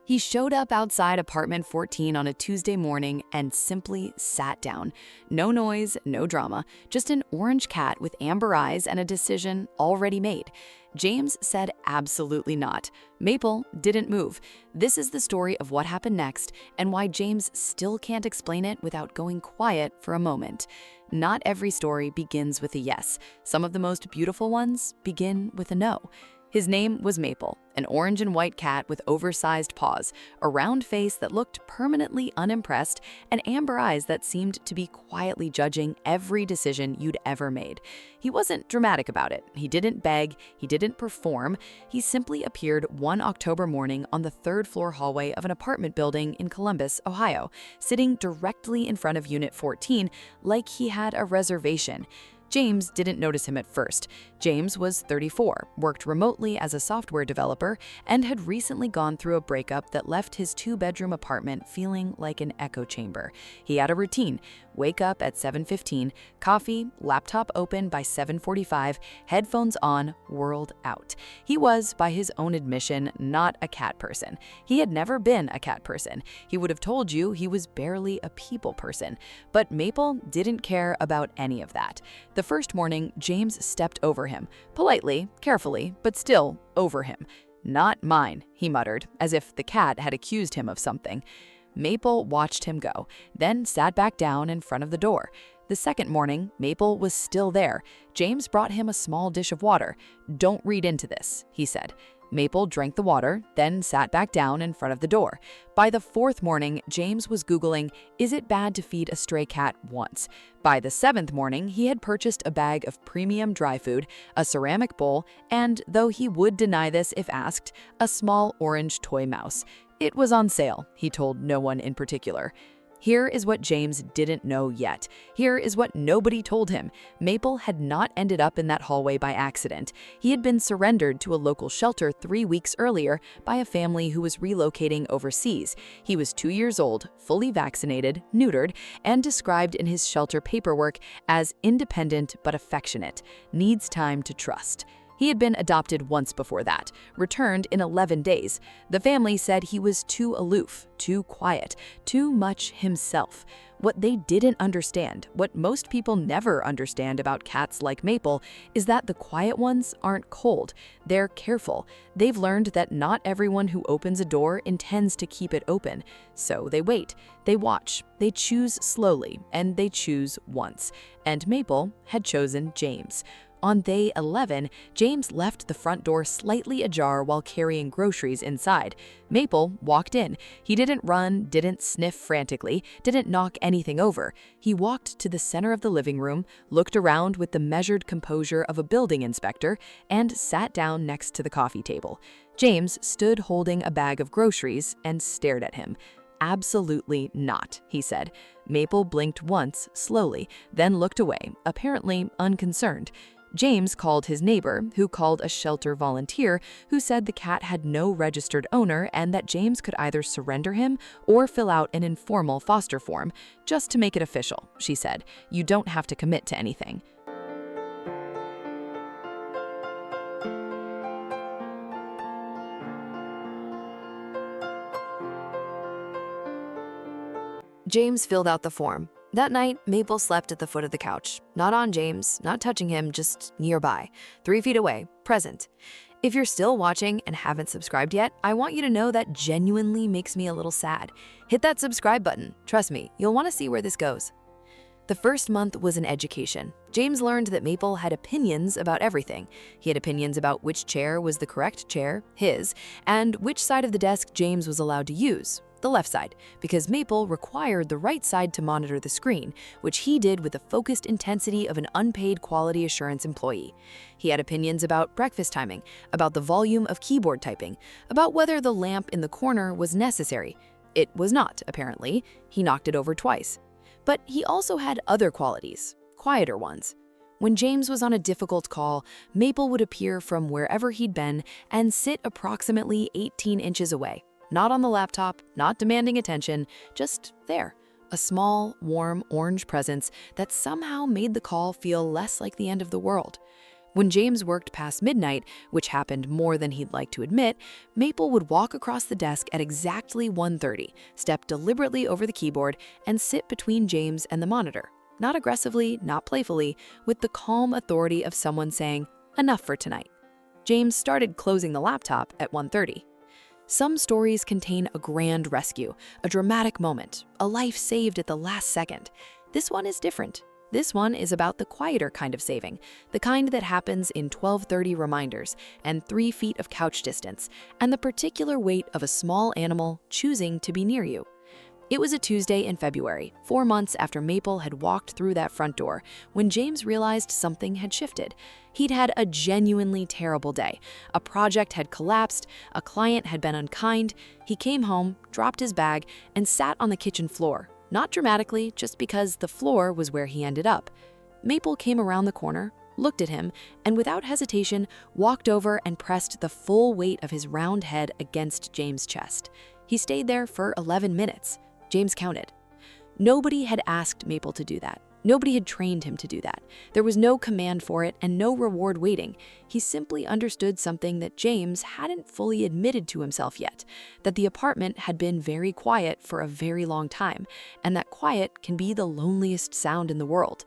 He showed up outside apartment 14 on a Tuesday morning and simply sat down. No noise, no drama, just an orange cat with amber eyes and a decision already made. James said absolutely not. Maple didn't move. This is the story of what happened next and why James still can't explain it without going quiet for a moment. Not every story begins with a yes. Some of the most beautiful ones begin with a no. His name was Maple, an orange and white cat with oversized paws, a round face that looked permanently unimpressed, and amber eyes that seemed to be quietly judging every decision you'd ever made. He wasn't dramatic about it. He didn't beg. He didn't perform. He simply appeared one October morning on the third-floor hallway of an apartment building in Columbus, Ohio, sitting directly in front of Unit 14 like he had a reservation. James didn't notice him at first. James was 34, worked remotely as a software developer, and had recently gone through a breakup that left his two-bedroom apartment feeling like an echo chamber. He had a routine: wake up at 7:15, coffee, laptop open by 7:45, headphones on, world out. He was, by his own admission, not a cat person. He had never been a cat person. He would have told you he was barely a people person. But Maple didn't care about any of that. The first morning, James stepped over him, politely, carefully, but still over him. "Not mine," he muttered, as if the cat had accused him of something. Maple watched him go, then sat back down in front of the door. The second morning, Maple was still there. James brought him a small dish of water. "Don't read into this," he said. Maple drank the water, then sat back down in front of the door. By the fourth morning, James was Googling, "Is it bad to feed a stray cat once?" By the seventh morning, he had purchased a bag of premium dry food, a ceramic bowl, and, though he would deny this if asked, a small orange toy mouse. It was on sale, he told no one in particular. Here is what James didn't know yet. Here is what nobody told him. Maple had not ended up in that hallway by accident. He had been surrendered to a local shelter 3 weeks earlier by a family who was relocating overseas. He was 2 years old, fully vaccinated, neutered, and described in his shelter paperwork as independent but affectionate, needs time to trust. He had been adopted once before that, returned in 11 days. The family said he was too aloof, too quiet, too much himself. What they didn't understand, what most people never understand about cats like Maple, is that the quiet ones aren't cold. They're careful. They've learned that not everyone who opens a door intends to keep it open. So they wait, they watch, they choose slowly, and they choose once. And Maple had chosen James. On day 11, James left the front door slightly ajar while carrying groceries inside. Maple walked in. He didn't run, didn't sniff frantically, didn't knock anything over. He walked to the center of the living room, looked around with the measured composure of a building inspector, and sat down next to the coffee table. James stood holding a bag of groceries and stared at him. "Absolutely not," he said. Maple blinked once, slowly, then looked away, apparently unconcerned. James called his neighbor, who called a shelter volunteer, who said the cat had no registered owner and that James could either surrender him or fill out an informal foster form. "Just to make it official," she said. "You don't have to commit to anything." James filled out the form. That night, Maple slept at the foot of the couch. Not on James, not touching him, just nearby, 3 feet away, present. If you're still watching and haven't subscribed yet, I want you to know that genuinely makes me a little sad. Hit that subscribe button. Trust me, you'll want to see where this goes. The first month was an education. James learned that Maple had opinions about everything. He had opinions about which chair was the correct chair, his, and which side of the desk James was allowed to use, the left side, because Maple required the right side to monitor the screen, which he did with the focused intensity of an unpaid quality assurance employee. He had opinions about breakfast timing, about the volume of keyboard typing, about whether the lamp in the corner was necessary. It was not, apparently. He knocked it over twice. But he also had other qualities, quieter ones. When James was on a difficult call, Maple would appear from wherever he'd been and sit approximately 18 inches away. Not on the laptop, not demanding attention, just there. A small, warm, orange presence that somehow made the call feel less like the end of the world. When James worked past midnight, which happened more than he'd like to admit, Maple would walk across the desk at exactly 1:30, step deliberately over the keyboard, and sit between James and the monitor. Not aggressively, not playfully, with the calm authority of someone saying, "Enough for tonight." James started closing the laptop at 1:30. Some stories contain a grand rescue, a dramatic moment, a life saved at the last second. This one is different. This one is about the quieter kind of saving, the kind that happens in 12:30 reminders and 3 feet of couch distance, and the particular weight of a small animal choosing to be near you. It was a Tuesday in February, 4 months after Maple had walked through that front door, when James realized something had shifted. He'd had a genuinely terrible day. A project had collapsed, a client had been unkind. He came home, dropped his bag, and sat on the kitchen floor. Not dramatically, just because the floor was where he ended up. Maple came around the corner, looked at him, and without hesitation, walked over and pressed the full weight of his round head against James' chest. He stayed there for 11 minutes. James counted. Nobody had asked Maple to do that. Nobody had trained him to do that. There was no command for it and no reward waiting. He simply understood something that James hadn't fully admitted to himself yet, that the apartment had been very quiet for a very long time, and that quiet can be the loneliest sound in the world.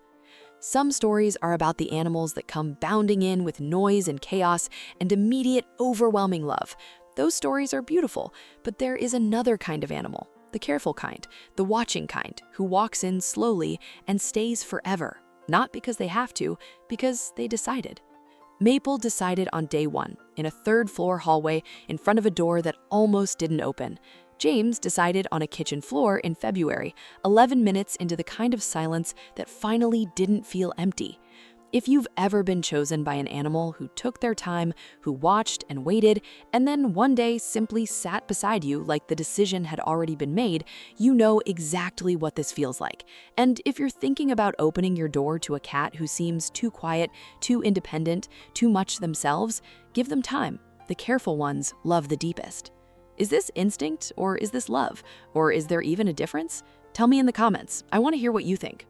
Some stories are about the animals that come bounding in with noise and chaos and immediate, overwhelming love. Those stories are beautiful, but there is another kind of animal. The careful kind, the watching kind, who walks in slowly and stays forever, not because they have to, because they decided. Maple decided on day 1, in a 3rd-floor hallway in front of a door that almost didn't open. James decided on a kitchen floor in February, 11 minutes into the kind of silence that finally didn't feel empty. If you've ever been chosen by an animal who took their time, who watched and waited, and then one day simply sat beside you like the decision had already been made, you know exactly what this feels like. And if you're thinking about opening your door to a cat who seems too quiet, too independent, too much themselves, give them time. The careful ones love the deepest. Is this instinct, or is this love? Or is there even a difference? Tell me in the comments. I want to hear what you think.